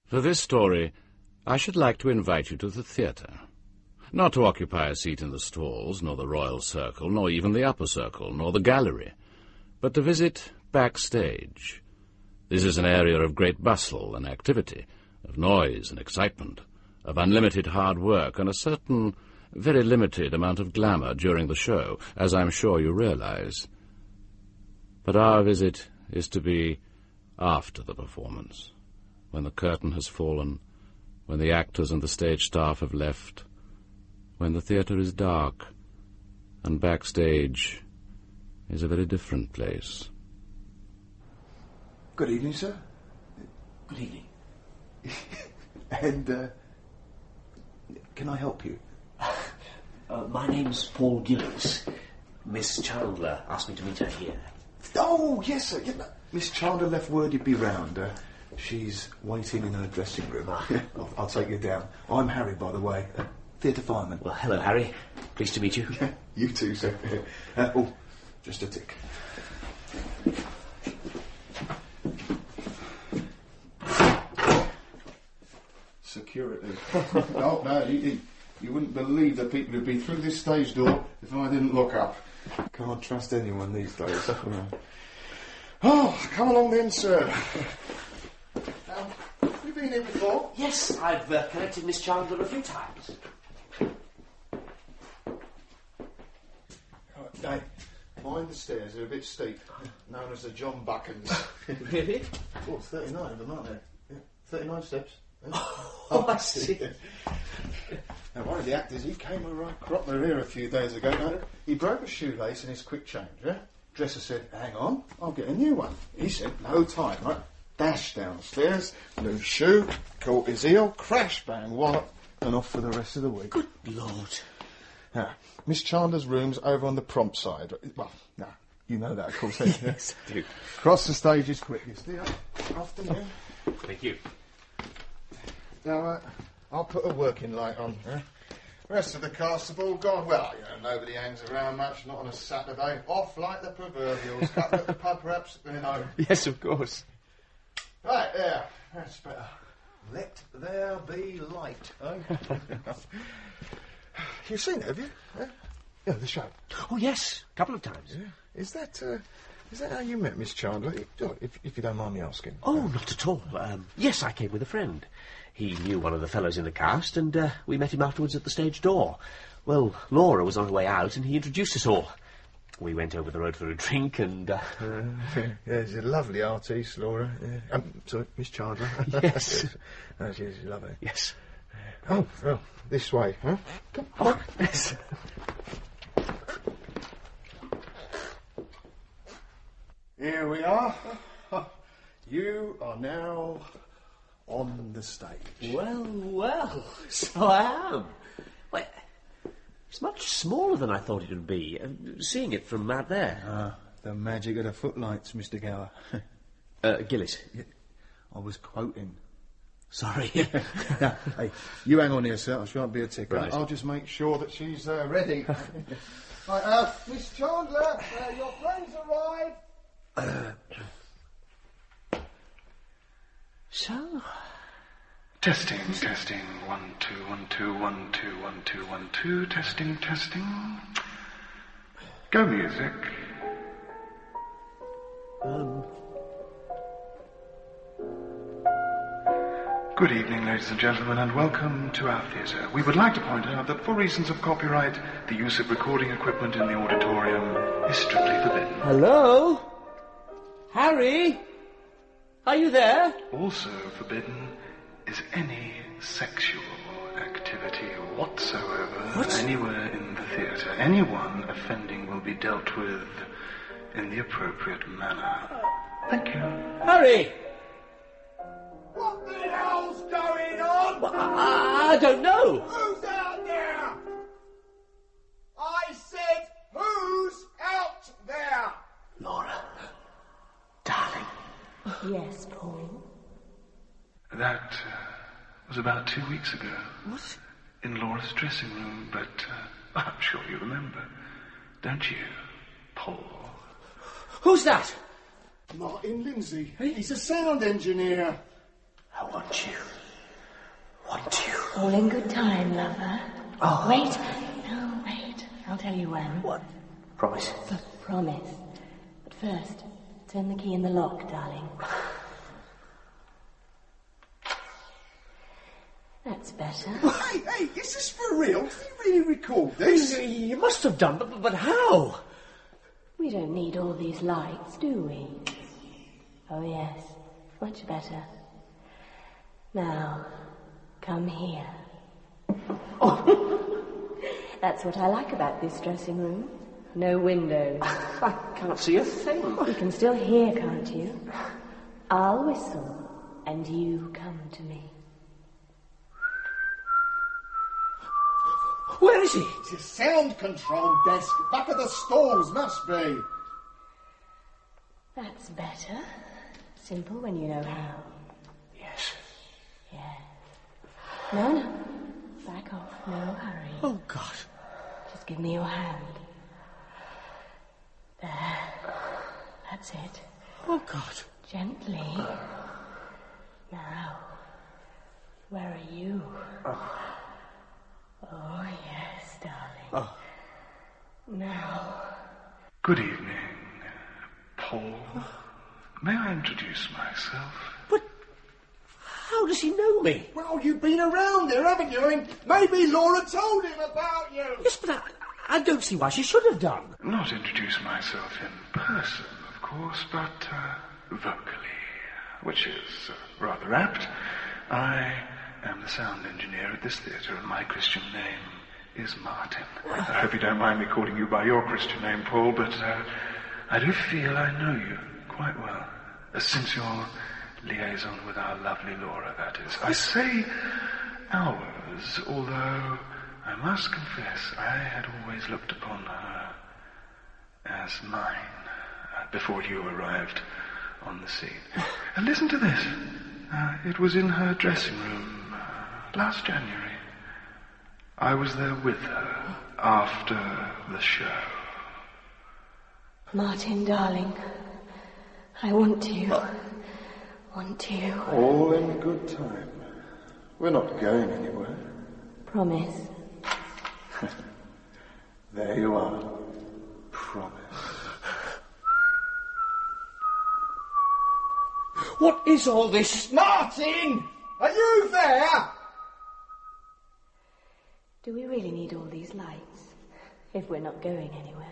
For this story, I should like to invite you to the theatre. Not to occupy a seat in the stalls, nor the royal circle, nor even the upper circle, nor the gallery, but to visit backstage. This is an area of great bustle and activity, of noise and excitement, of unlimited hard work, and a certain very limited amount of glamour during the show, as I'm sure you realize. But our visit is to be after the performance, when the curtain has fallen, when the actors and the stage staff have left, when the theatre is dark, and backstage is a very different place. Good evening, sir. Good evening. And, can I help you? My name's Paul Gillis. Miss Chandler asked me to meet her here. Oh, yes, sir. Yeah, Miss Chandler left word you'd be round. She's waiting in her dressing room. I'll take you down. I'm Harry, by the way. Theatre fireman. Well, hello, Harry. Pleased to meet you. You too, sir. Just a tick. Security. Oh, no, you wouldn't believe the people who'd be through this stage door if I didn't look up. Can't trust anyone these days. Oh, come along then, sir. Have you been here before? Yes, I've connected Miss Chandler a few times. Hey, mind the stairs, they're a bit steep. Known as the John Buckens. Really? Oh, 39 of them, aren't there? Yeah, 39 steps. Oh, I see. Now, one of the actors, he came right crop my ear a few days ago. Now, he broke a shoelace in his quick change, yeah? Dresser said, hang on, I'll get a new one. He said, no time, right? Dashed downstairs, new shoe, caught his heel, crash, bang, wallop, and off for the rest of the week. Good Lord. Now, Miss Chandler's room's over on the prompt side. Well, no, you know that, of course. Yes, I do. Cross the stage is quickest. Yeah, afternoon. Thank you. Now, I'll put a working light on. Rest of the cast have all gone. Well, nobody hangs around much, not on a Saturday. Off like the proverbials. Couple at the pub, perhaps, Yes, of course. Right, there. That's better. Let there be light, eh? You've seen it, have you? Yeah, the show. Oh, yes, a couple of times. Yeah. Is that how you met Miss Chandler? If you don't mind me asking. Oh, not at all. Yes, I came with a friend. He knew one of the fellows in the cast, and we met him afterwards at the stage door. Well, Laura was on her way out, and he introduced us all. We went over the road for a drink, and... yeah, she's a lovely artiste, Laura. Yeah. Sorry, Miss Chandler. Yes. No, she's lovely. Yes. Oh, well, this way, huh? Come on. Yes. Here we are. You are now on the stage. Well, so I am. Well, it's much smaller than I thought it would be, seeing it from out there. The magic of the footlights, Mr. Gower. Gillis. Yeah, I was quoting. Sorry. Now, hey, you hang on here, sir. I shan't be a ticker. Right. I'll just make sure that she's ready. Right, Miss Chandler, your friends arrived. So... Testing, 1, 2, 1, 2, 1, 2, 1, 2, 1, 2, testing. Go music. Good evening, ladies and gentlemen, and welcome to our theatre. We would like to point out that for reasons of copyright, the use of recording equipment in the auditorium is strictly forbidden. Hello? Harry? Are you there? Also forbidden is any sexual activity whatsoever anywhere in the theatre. Anyone offending will be dealt with in the appropriate manner. Thank you. Harry! What the hell's going on? Well, I don't know. Who's out there? I said, who's out there? Laura. Darling. Yes, Paul. That was about 2 weeks ago. What? In Laura's dressing room, but I'm sure you remember. Don't you, Paul? Who's that? Martin Lindsay. He's a sound engineer. I want you. Want you. All in good time, lover. Oh. Wait. No, wait. I'll tell you when. What? Promise. Promise. But first, turn the key in the lock, darling. That's better. Hey, is this for real? Did you really record this? You must have done, but how? We don't need all these lights, do we? Oh, yes. Much better. Now, come here. Oh. That's what I like about this dressing room. No windows. I can't see a thing. You can still hear, can't you? I'll whistle, and you come to me. Where is he? It's a sound control desk. Back of the stalls, must be. That's better. Simple when you know how. Yes. Yes. No. Back off. No hurry. Oh, God. Just give me your hand. There. That's it. Oh, God. Gently. Now. Where are you? Oh, yes, darling. Oh. Now. Good evening, Paul. May I introduce myself? But how does he know me? Well, you've been around there, haven't you? I mean, maybe Laura told him about you. Yes, but I don't see why she should have done. Not introduce myself in person, of course, but vocally, which is rather apt. I am the sound engineer at this theatre, and my Christian name is Martin. I hope you don't mind me calling you by your Christian name, Paul, but I do feel I know you quite well, since your liaison with our lovely Laura, that is. I say ours, although I must confess I had always looked upon her as mine before you arrived on the scene. And listen to this. It was in her dressing room last January. I was there with her after the show. Martin, darling. I want you. Want you. All in good time. We're not going anywhere. Promise. There you are. Promise. What is all this? Martin! Are you there? Do we really need all these lights if we're not going anywhere?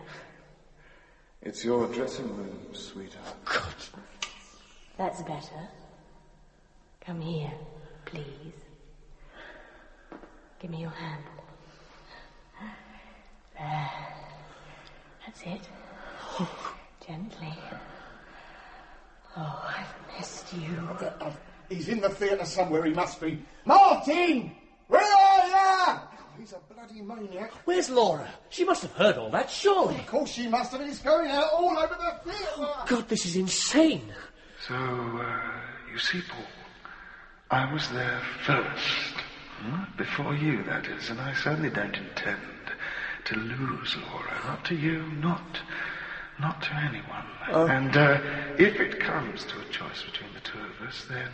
It's your dressing room, sweetheart. God. That's better. Come here, please. Give me your hand. There. That's it. Gently. Oh, I've missed you. He's in the theatre somewhere, he must be. Martin! Where are you? He's a bloody maniac. Where's Laura? She must have heard all that, surely. Of course she must have. He's going out all over the theatre. God, this is insane. So, you see, Paul, I was there first. Before you, that is, and I certainly don't intend to lose Laura. Not to you, not to anyone. And if it comes to a choice between the two of us, then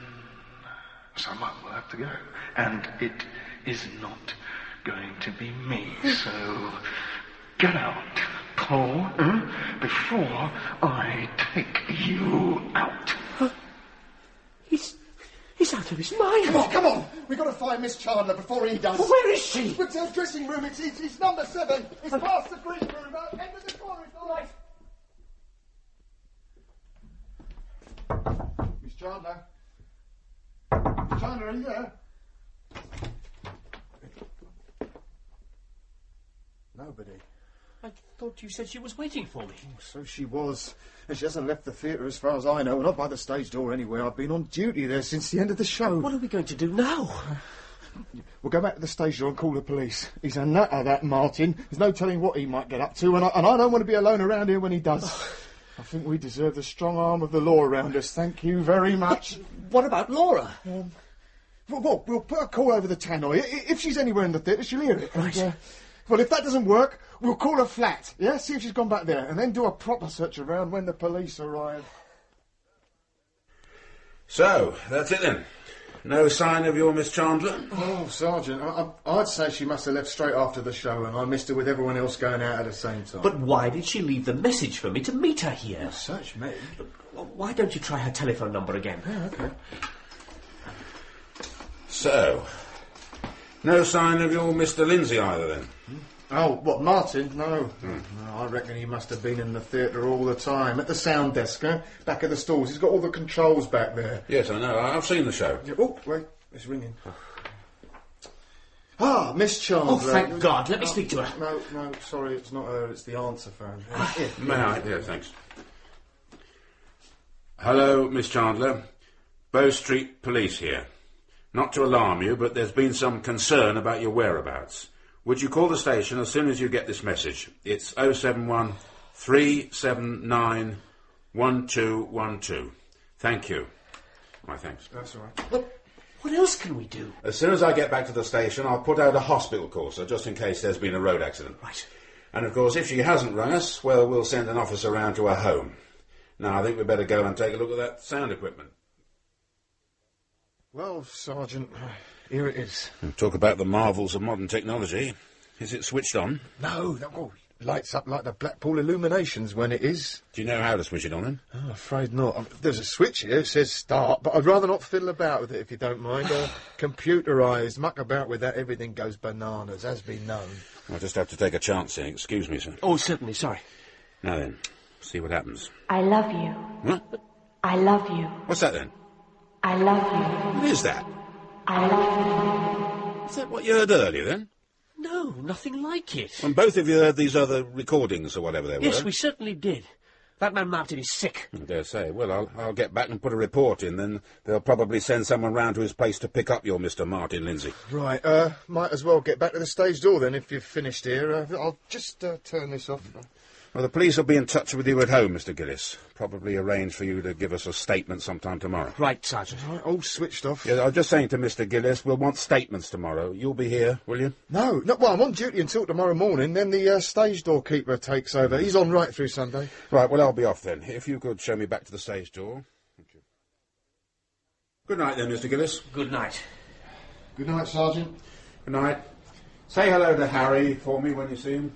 someone will have to go. And it is not going to be me. So get out, Paul, before I take you out. He's out of his mind. Come on. We've got to find Miss Chandler before he does. Where is she? It's her dressing room. It's number 7. It's past the green room. End of the corridor. Miss Chandler. Miss Chandler, are you there? Nobody. I thought you said she was waiting for me. So she was. And she hasn't left the theatre as far as I know. Not by the stage door anywhere. I've been on duty there since the end of the show. What are we going to do now? We'll go back to the stage door and call the police. He's a nutter, that Martin. There's no telling what he might get up to, and I don't want to be alone around here when he does. I think we deserve the strong arm of the law around us. Thank you very much. What about Laura? We'll put a call over the tannoy. If she's anywhere in the theatre, she'll hear it. Right. And, well, if that doesn't work, we'll call her flat, yeah? See if she's gone back there, and then do a proper search around when the police arrive. So, that's it then. No sign of your Miss Chandler? Oh, Sergeant, I'd say she must have left straight after the show and I missed her with everyone else going out at the same time. But why did she leave the message for me to meet her here? Oh, search me. Why don't you try her telephone number again? Yeah, OK. So, no sign of your Mr. Lindsay either, then? Oh, what, Martin? No. No, I reckon he must have been in the theatre all the time. At the sound desk, back of the stalls. He's got all the controls back there. Yes, I know. I've seen the show. Yeah, oh, wait. It's ringing. Ah, Miss Chandler. Oh, thank God. Let me speak to her. No, sorry, it's not her. It's the answer phone. May I? Yeah, thanks. Hello, Miss Chandler. Bow Street Police here. Not to alarm you, but there's been some concern about your whereabouts. Would you call the station as soon as you get this message? It's 071 379 1212. Thank you. My thanks. That's all right. What else can we do? As soon as I get back to the station, I'll put out a hospital courser, just in case there's been a road accident. Right. And, of course, if she hasn't rung us, well, we'll send an officer round to her home. Now, I think we'd better go and take a look at that sound equipment. Well, Sergeant, here it is. Talk about the marvels of modern technology. Is it switched on? No, lights up like the Blackpool illuminations when it is. Do you know how to switch it on, then? Oh, I'm afraid not. There's a switch here, it says start, but I'd rather not fiddle about with it if you don't mind. Computerised, muck about with that, everything goes bananas, has been known. I'll just have to take a chance here. Excuse me, sir. Oh, certainly, sorry. Now then, see what happens. I love you. What? I love you. What's that, then? I love you. What is that? I love Is that what you heard earlier, then? No, nothing like it. And both of you heard these other recordings or whatever they were? Yes, we certainly did. That man Martin is sick. I dare say. Well, I'll get back and put a report in, then they'll probably send someone round to his place to pick up your Mr. Martin Lindsay. Right, might as well get back to the stage door then if you've finished here. I'll just turn this off. Well, the police will be in touch with you at home, Mr. Gillis. Probably arrange for you to give us a statement sometime tomorrow. Right, Sergeant. Right, all switched off. Yeah, I was just saying to Mr. Gillis, we'll want statements tomorrow. You'll be here, will you? No, well, I'm on duty until tomorrow morning, then the stage door keeper takes over. He's on right through Sunday. Right, well, I'll be off then. If you could show me back to the stage door. Thank you. Good night then, Mr. Gillis. Good night. Good night, Sergeant. Good night. Say hello to Harry for me when you see him.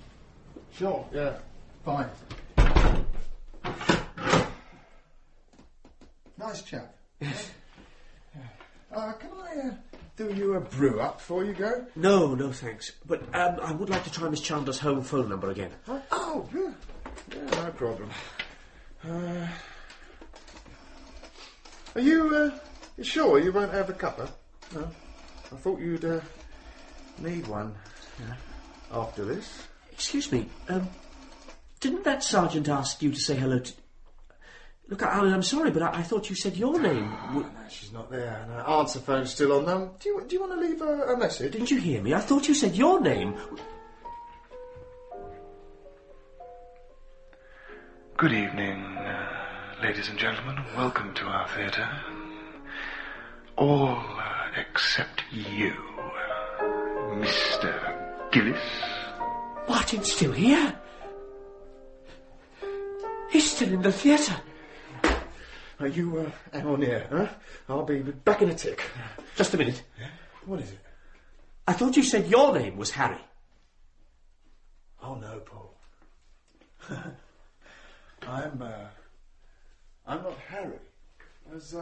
Sure, yeah, fine. Nice chap. Yes. Can I do you a brew up before you go? No, thanks. But I would like to try Miss Chandler's home phone number again. Oh, yeah, no problem. Are you sure you won't have a cuppa? No? I thought you'd need one after this. Excuse me, didn't that sergeant ask you to say hello to... Look, I'm sorry, but I thought you said your name. No, she's not there. No, answer phone's still on them. Do you want to leave a message? Didn't you hear me? I thought you said your name. Good evening, ladies and gentlemen. Welcome to our theatre. All except you, Mr. Gillis. Martin's still here? He's still in the theatre. You hang on here, huh? I'll be back in a tick. Just a minute. Yeah? What is it? I thought you said your name was Harry. Oh no, Paul. I'm not Harry. As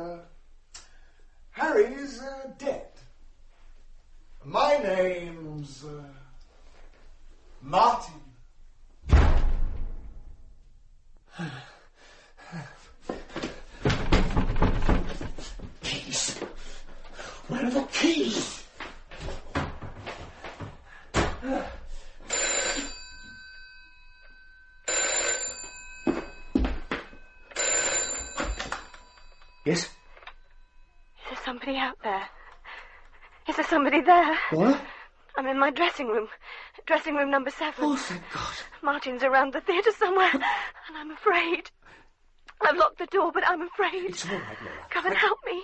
Harry is dead. My name's Martin. Keys. Where are the keys? Yes? Is there somebody out there? Is there somebody there? What? I'm in my dressing room. Dressing room number 7. Oh, thank God. Martin's around the theatre somewhere, and I'm afraid. I've locked the door, but I'm afraid. It's all right, Laura. Come and help me,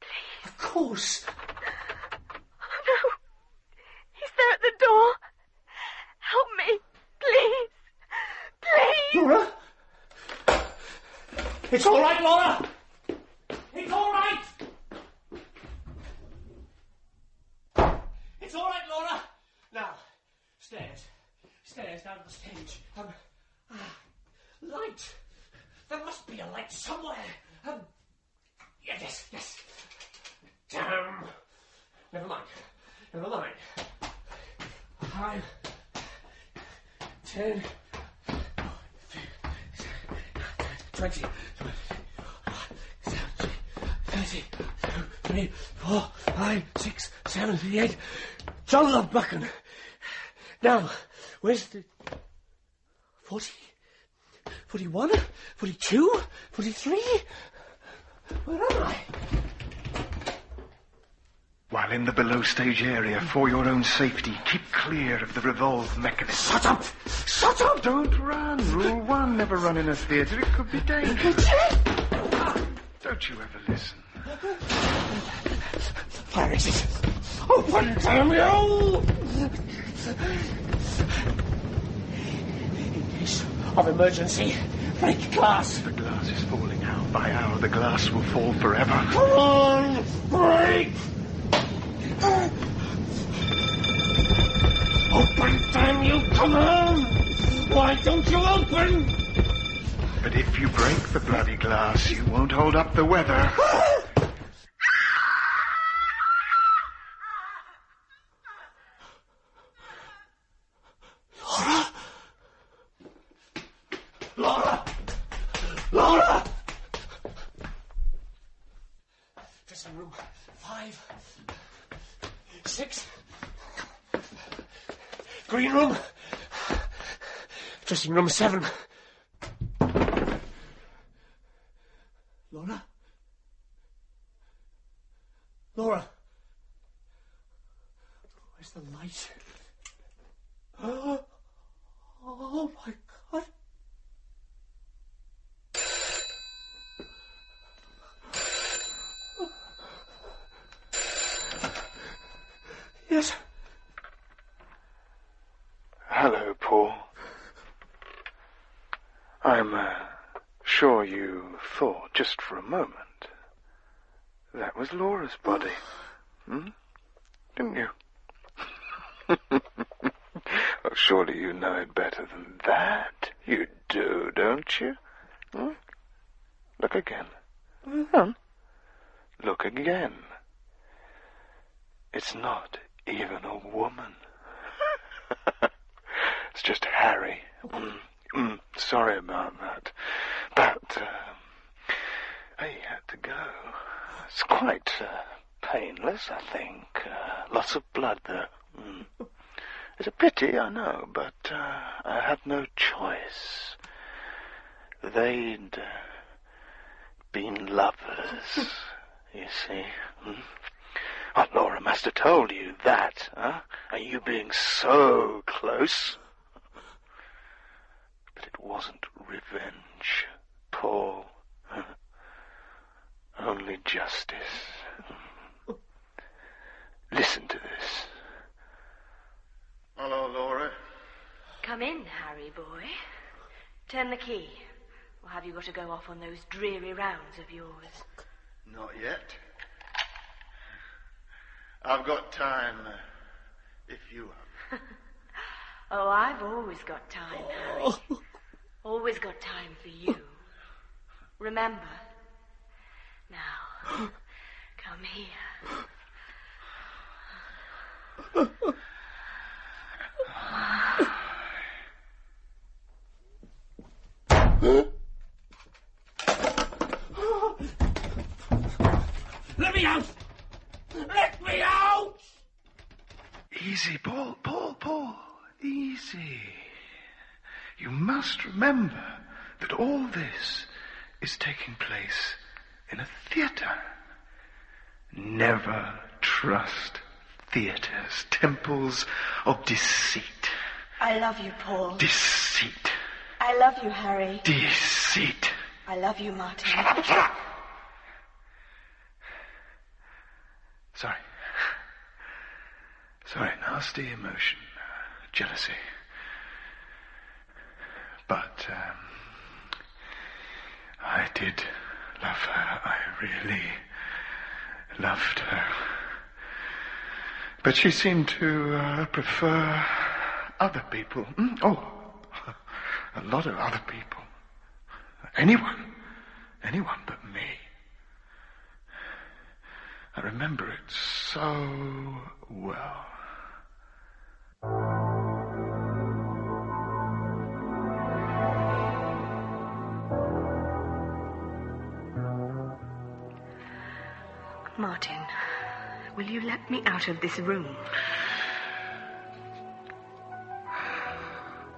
please. Of course. Oh, no. He's there at the door. Help me, please. Please. Laura? It's all right, Laura. It's all right. stairs down to the stage. Light! There must be a light somewhere. Yes. Damn! Never mind. 5, 10, 20, 30, 3, 4, 5, 6, 7, 8. John Love Buchan. Now, where's the 40, 41, 42, 43? Where am I? While in the below stage area, for your own safety, keep clear of the revolve mechanism. Shut up! Don't run. Rule 1, never run in a theatre. It could be dangerous. Don't you ever listen. Fire exit. Open, damn you! In case of emergency, break glass. The glass is falling hour by hour. The glass will fall forever. Come on! Break! Open, damn you! Come on! Why don't you open? But if you break the bloody glass, you won't hold up the weather. Laura! Dressing room 5, 6. Green room. Dressing room 7. Laura? Laura? Where's the light? Oh my God. Yes. Hello, Paul. I'm sure you thought just for a moment that was Laura's body. Didn't you? Well, surely you know it better than that. You do, don't you? Look again. Look again. It's not even a woman. It's just Harry. Sorry about that. But he had to go. It's quite painless, I think. Lots of blood there. It's a pity, I know, but I had no choice. They'd been lovers, you see. Aunt Laura must have told you that, huh? And you being so close. But it wasn't revenge, Paul. Only justice. Listen to this. Hello, Laura. Come in, Harry boy. Turn the key. Or have you got to go off on those dreary rounds of yours? Not yet. I've got time, if you have. Oh, I've always got time, Harry. Always got time for you. Remember. Now, come here. Let me out! Let me out! Easy, Paul. Easy. You must remember that all this is taking place in a theatre. Never trust theatres, temples of deceit. I love you, Paul. Deceit. I love you, Harry. Deceit. I love you, Martin. Shut up. Sorry, nasty emotion, jealousy. But, I did love her. I really loved her. But she seemed to prefer other people. Oh, a lot of other people. Anyone but me. I remember it so well. Martin, will you let me out of this room?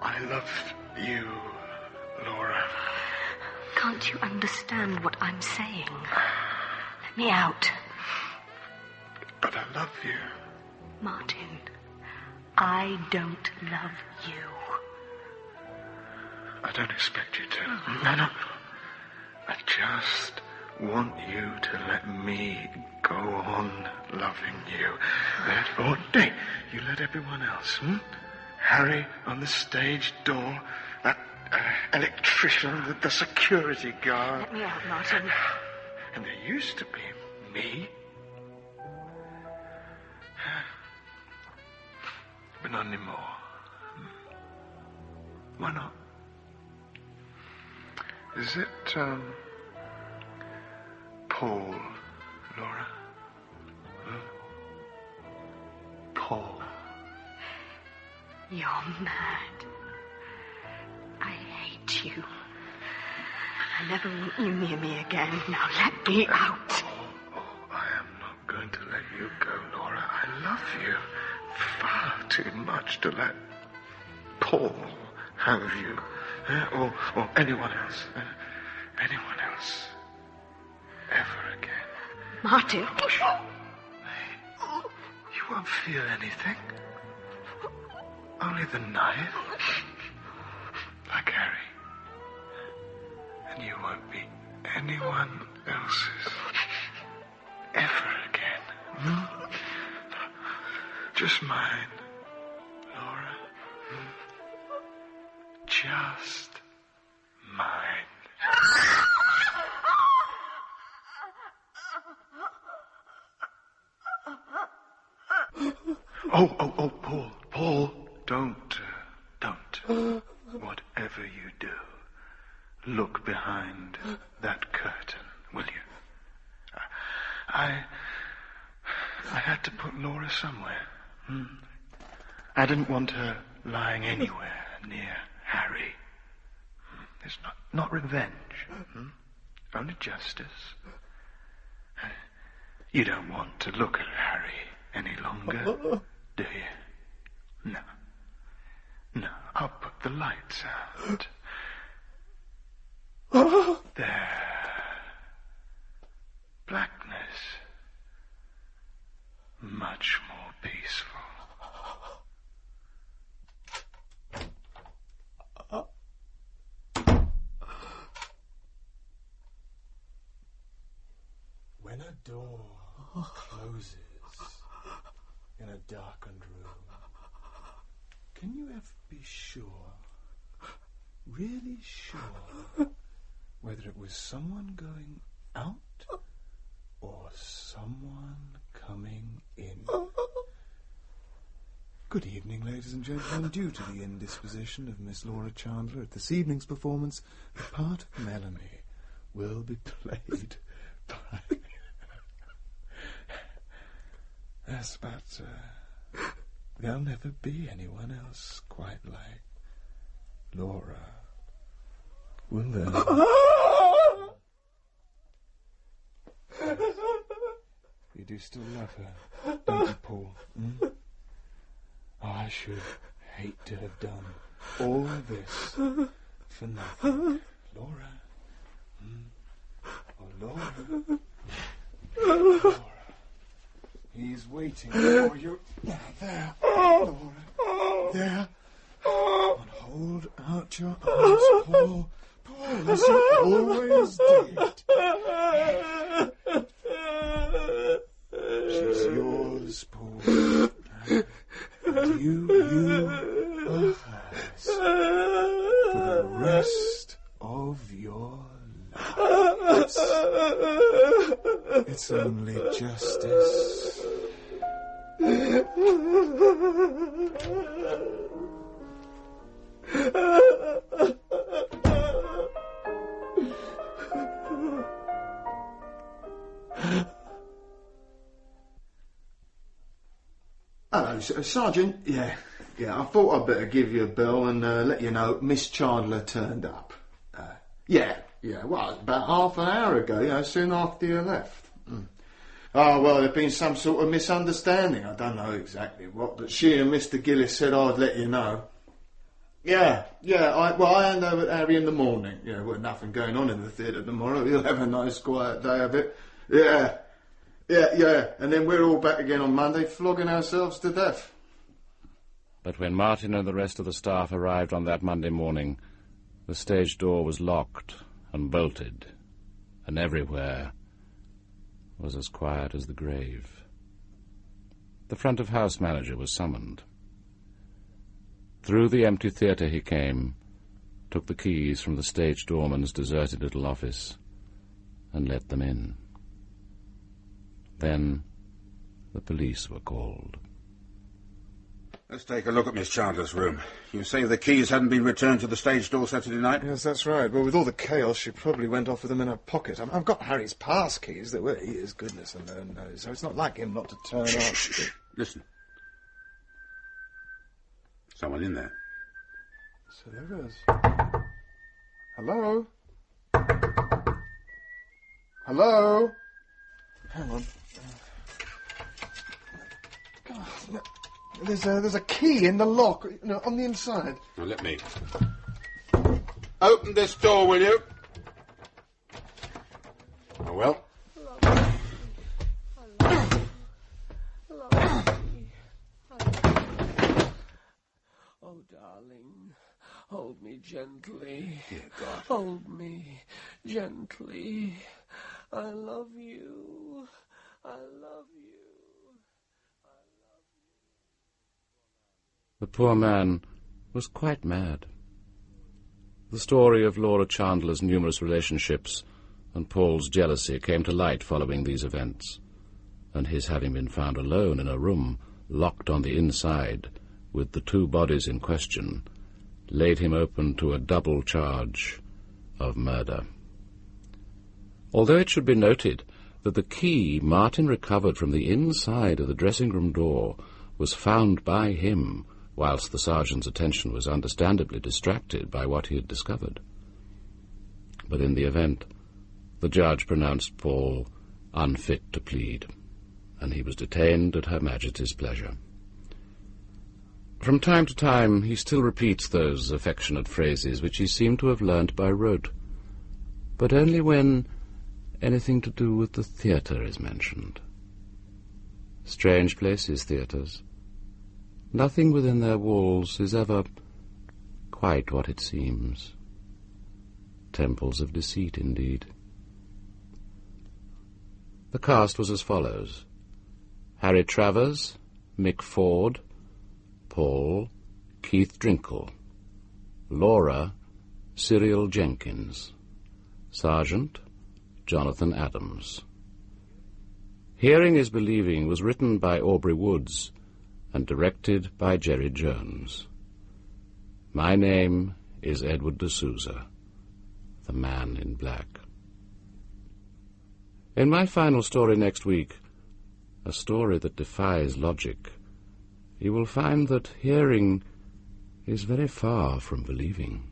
I loved you, Laura. Can't you understand what I'm saying? Let me out. But I love you. Martin, I don't love you. I don't expect you to. No. I just want you to let me go on loving you. You let everyone else, Harry on the stage door, that electrician, the security guard. Let me out, Martin. And there used to be me. But not anymore. Why not? Is it, Paul, Laura? Paul. You're mad. I hate you. I never want you near me again. Now let me out. I am not going to let you go, Laura. I love you far too much to let Paul have you. Or anyone else. Anyone else. Ever again. Martin. You won't feel anything. Only the knife. Like Harry. And you won't be anyone else's. Ever again. Just mine, Laura. Just mine. Oh, Paul, don't. Whatever you do, look behind that curtain, will you? I had to put Laura somewhere. I didn't want her lying anywhere near Harry. It's not revenge. Only justice. You don't want to look at Harry any longer, do you? No, I'll put the lights out. There. Blackness. Much more peaceful. When a door closes in a darkened room, can you ever be sure, really sure, whether it was someone going out or someone coming in? Good evening, ladies and gentlemen. Due to the indisposition of Miss Laura Chandler at this evening's performance, the part of Melanie will be played by... Yes, but there'll never be anyone else quite like Laura, will there? You do still love her, don't you, Paul? Oh, I should hate to have done all this for nothing. Laura? Oh, Laura. Laura. He's waiting for you. There, Laura. There. And hold out your arms, Paul. Paul, as you always did. She's yours, Paul. And you are hers. For the rest of your lives. It's only justice. Hello, Sergeant. Yeah, I thought I'd better give you a bell and let you know Miss Chandler turned up. Yeah, well, about half an hour ago, soon after you left. Oh, well, there'd been some sort of misunderstanding. I don't know exactly what, but she and Mr. Gillis said I'd let you know. Yeah, I hand over to Harry in the morning. Well, nothing going on in the theatre tomorrow. He'll have a nice quiet day of it. Yeah, and then we're all back again on Monday, flogging ourselves to death. But when Martin and the rest of the staff arrived on that Monday morning, the stage door was locked and bolted, and everywhere was as quiet as the grave. The front-of-house manager was summoned. Through the empty theatre he came, took the keys from the stage doorman's deserted little office, and let them in. Then the police were called. Let's take a look at Miss Chandler's room. You say the keys hadn't been returned to the stage door Saturday night? Yes, that's right. Well, with all the chaos, she probably went off with them in her pocket. I've got Harry's pass keys that were his, goodness alone knows, so it's not like him not to turn up. Shh. Listen. Someone in there. So there is. Hello? Hello? Hang on. God, no. There's a key in the lock, on the inside. Now, let me. Open this door, will you? Oh, well. Oh, darling, hold me gently. Dear God. Hold me gently. I love you. I love you. The poor man was quite mad. The story of Laura Chandler's numerous relationships and Paul's jealousy came to light following these events, and his having been found alone in a room, locked on the inside, with the two bodies in question, laid him open to a double charge of murder. Although it should be noted that the key Martin recovered from the inside of the dressing-room door was found by him, whilst the sergeant's attention was understandably distracted by what he had discovered. But in the event, the judge pronounced Paul unfit to plead, and he was detained at Her Majesty's pleasure. From time to time he still repeats those affectionate phrases which he seemed to have learnt by rote, but only when anything to do with the theatre is mentioned. Strange places, theatres. Nothing within their walls is ever quite what it seems. Temples of deceit, indeed. The cast was as follows: Harry Travers, Mick Ford, Paul, Keith Drinkle, Laura, Cyril Jenkins, Sergeant, Jonathan Adams. Hearing is Believing was written by Aubery Woods and directed by Jerry Jones. My name is Edward de Souza, the Man in Black. In my final story next week, a story that defies logic, you will find that hearing is very far from believing.